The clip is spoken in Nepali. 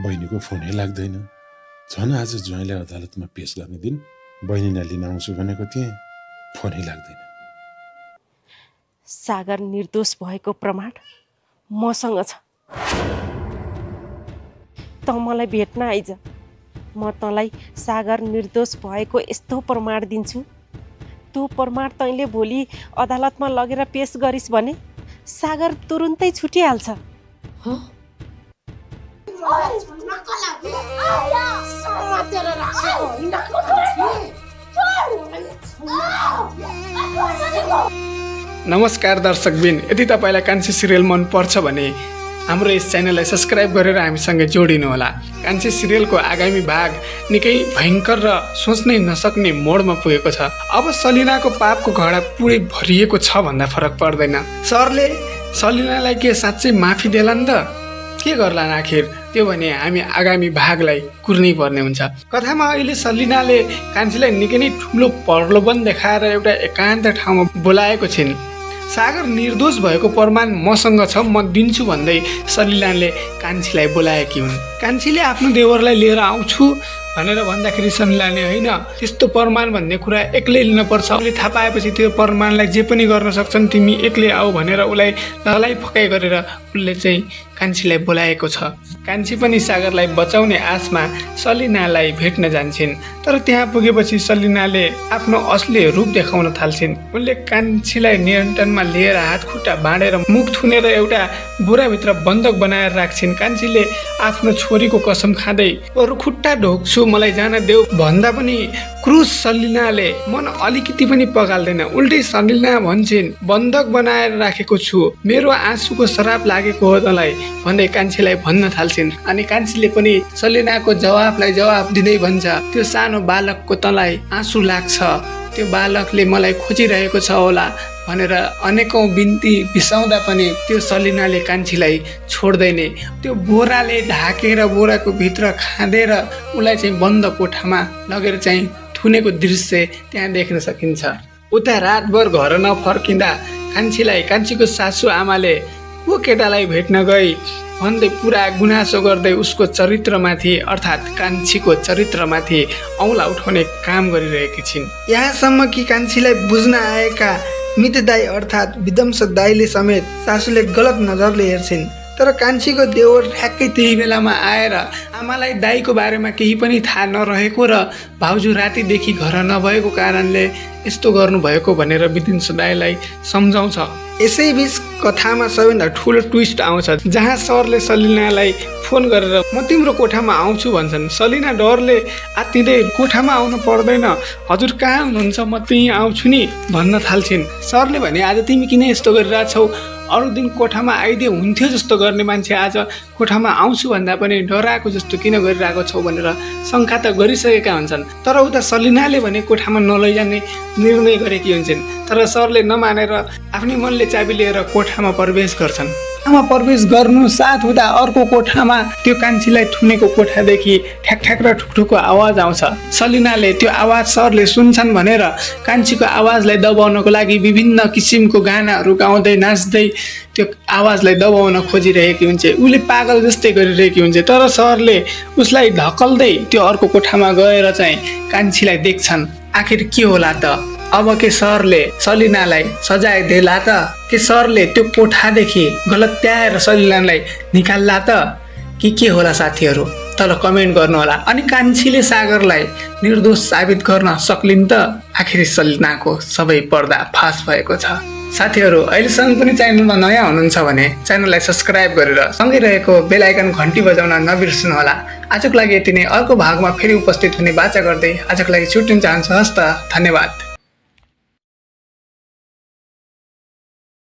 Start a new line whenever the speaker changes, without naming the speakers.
बहिनीको फोनै लाग्दैन। झन् आज ज्वाइँलाई अदालतमा पेश गर्ने दिन बहिनीलाई लिन आउँछु भनेको थिएँ, फोनै लाग्दैन।
सागर निर्दोष भएको प्रमाण मसँग छ। त मलाई भेट्न आइज, म तँलाई सागर निर्दोष भएको यस्तो प्रमाण दिन्छु। त्यो प्रमाण तैँले भोलि अदालतमा लगेर पेश गरिस् भने सागर तुरुन्तै छुटिहाल्छ।
नमस्कार दर्शकबिन, यदि तपाईँलाई कान्छी सिरियल मन पर्छ भने हाम्रो यस च्यानललाई सब्सक्राइब गरेर हामीसँग जोडिनु होला। कान्छी सिरियलको आगामी भाग निकै भयङ्कर र सोच्नै नसक्ने मोडमा पुगेको छ। अब सलिनाको पापको घडा पुरै भरिएको छ भन्दा फरक पर्दैन। सरले सलिनालाई के साँच्चै माफी देला नि त? के गर्लान् आखिर? त्यो भने हामी आगामी भागलाई कुर्नै पर्ने हुन्छ। कथामा अहिले सलिनाले कान्छीलाई निकै नै ठुलो प्रलोभन देखाएर एउटा एकान्त ठाउँमा बोलाएको छिन्। सागर निर्दोष भएको प्रमाण मसँग छ, म दिन्छु भन्दै सलिनाले कान्छीलाई बोलाएकी हुन्। कान्छीले आफ्नो देवरलाई लिएर आउँछु भनेर भन्दाखेरि सलिनाले होइन, त्यस्तो प्रमाण भन्ने कुरा एक्लै लिनुपर्छ। उसले थाहा पाएपछि त्यो प्रमाणलाई जे पनि गर्न सक्छन्, तिमी एक्लै आऊ भनेर उसलाई ललाई फकाइ गरेर उसले चाहिँ कान्छीलाई बोलाएको छ। कान्छी पनि सागरलाई बचाउने आशमा सलिनालाई भेट्न जान्छन्। तर त्यहाँ पुगेपछि सलिनाले आफ्नो असली रूप देखाउन थाल्छिन्। उनले कान्छीलाई नियन्त्रणमा लिएर हात खुट्टा बाँडेर मुख थुनेर एउटा बोराभित्र बन्धक बनाएर राख्छिन्। कान्छीले आफ्नो छोरीको कसम खाँदै अरू खुट्टा ढोक्छु, मलाई जान देऊ भन्दा पनि क्रुस सलिनाले मन अलिकति पनि पगाल्दैन। उल्टै सलिना भन्छन्, बन्धक बनाएर राखेको छु, मेरो आँसुको श्राप लागेको हो तँलाई भन्दै कान्छीलाई भन्न थाल्छिन्। अनि कान्छीले पनि सलिनाको जवाफलाई जवाफ दिँदै भन्छ, त्यो सानो बालकको तँलाई आँसु लाग्छ, त्यो बालकले मलाई खोजिरहेको छ होला भनेर अनेकौं बिन्ती बिसाउँदा पनि त्यो सलिनाले कान्छीलाई छोड्दैन। त्यो बोराले ढाकेर बोराको भित्र खाँदेर उसलाई चाहिँ बन्द कोठामा लगेर चाहिँ थुनेको दृश्य त्यहाँ देख्न सकिन्छ। उता रातभर घर नफर्किँदा कान्छीको सासू आमाले को केटालाई भेट्न गई भन्दै पुरा गुनासो गर्दै उसको चरित्रमाथि अर्थात् कान्छीको चरित्रमाथि औँला उठाउने काम गरिरहेकी छिन्। यहाँसम्म कि कान्छीलाई बुझ्न आएका मित दाई अर्थात् विध्वंस दाईले समेत सासूले गलत नजरले हेर्छिन्। तर कान्छीको देवर ठ्याक्कै त्यही बेलामा आएर आमालाई दाईको बारेमा केही पनि थाहा नरहेको र भाउजू रातिदेखि घर नभएको कारणले यस्तो गर्नुभएको भनेर विध्वंस दाईलाई सम्झाउँछ। यसैबीच कथामा सबैभन्दा ठुलो ट्विस्ट आउँछ, जहाँ सरले सलिनालाई फोन गरेर म तिम्रो कोठामा आउँछु भन्छन्। सलिना डरले आत्तिँदै कोठामा आउनु पर्दैन, हजुर कहाँ हुनुहुन्छ, म त्यहीँ आउँछु नि भन्न थाल्छिन्। सरले भने आज तिमी किन यस्तो गरिरहेछौ, अरू दिन कोठामा आइदिए हुन्थ्यो जस्तो गर्ने मान्छे आज कोठामा आउँछु भन्दा पनि डराएको जस्तो किन गरिरहेको छौ भनेर शङ्का त गरिसकेका हुन्छन्। तर उता सलिनाले भने कोठामा नलैजाने निर्णय गरेकी हुन्छन्। तर सरले नमानेर आफ्नै मनले चाबी लिएर कोठामा प्रवेश गर्छन्। कोठामा प्रवेश गर्नु साथ हुँदा अर्को कोठामा त्यो कान्छीलाई थुनेको कोठादेखि ठ्याक ठ्याक र ठुकठुको आवाज आउँछ। सलिनाले त्यो आवाज सरले सुन्छन् भनेर कान्छीको आवाजलाई दबाउनको लागि विभिन्न किसिमको गानाहरू गाउँदै नाच्दै त्यो आवाजलाई दबाउन खोजिरहेकी हुन्छ। उसले पागल जस्तै गरिरहेकी हुन्छ। तर सरले उसलाई ढकल्दै त्यो अर्को कोठामा गएर चाहिँ कान्छीलाई देख्छन्। आखिर के होला त? अब के सरले सलिनालाई सजाय देला त? के सरले त्यो कोठादेखि गलत्याएर सलिनालाई निकाल्ला त? के होला साथीहरू, तल कमेन्ट गर्नु होला। अनि कान्छीले सागरलाई निर्दोष साबित गर्न सक्लिन् त? आखिर सलिनाको सबै पर्दा फास भएको छ। साथीहरू, अहिलेसम्म पनि च्यानलमा नयाँ हुनुहुन्छ भने च्यानललाई सब्सक्राइब गरेर सँगै रहेको बेल आइकन घन्टी बजाउन नबिर्सनु होला। आजको लागि यति नै। अर्को भागमा फेरि उपस्थित हुने बाचा गर्दै आजको लागि छुट्टिन चाहन्छु। हस्त, धन्यवाद।